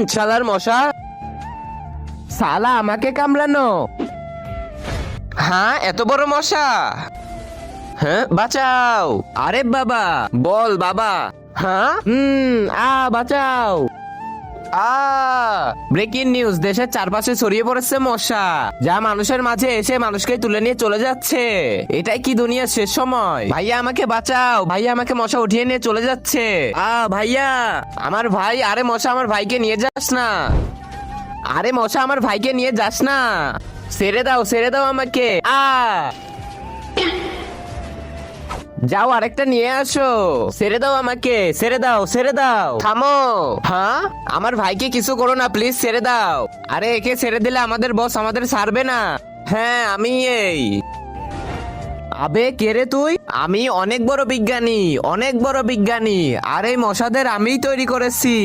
শালার মশা। শালা আমাকে কামড়ানো। হ্যাঁ, এত বড় মশা। হ্যাঁ, বাঁচাও। আরে বাবা। বল বাবা। হ্যাঁ। বাঁচাও। ব্রেকিং নিউজ, দেশের চারপাশে ছড়িয়ে পড়েছে মশা, যা মানুষের মাঝে এসে মানুষকে তুলে নিয়ে চলে যাচ্ছে। এটাই কি দুনিয়ার শেষ সময়? ভাইয়া আমাকে বাঁচাও, ভাইয়া আমাকে মশা উঠিয়ে নিয়ে চলে যাচ্ছে। ভাইয়া, আমার ভাই। আরে মশা, আমার ভাইকে নিয়ে যাস না। আরে মশা, আমার ভাইকে নিয়ে যাস না। ছেড়ে দাও, ছেড়ে দাও আমাকে। যাও, আরেকটা নিয়ে আসো। ছেড়ে দাও আমাকে, ছেড়ে দাও, ছেড়ে দাও। থামো। হ্যাঁ, আমার ভাইকে কিছু করো না প্লিজ, ছেড়ে দাও। আরে একে ছেড়ে দিলে আমাদের বস আমাদের ছাড়বে না। হ্যাঁ, আমি এই। আবে কে রে তুই? আমি অনেক বড় বিজ্ঞানী, অনেক বড় বিজ্ঞানী। আর এই মশাদের আমিই তৈরি করেছি।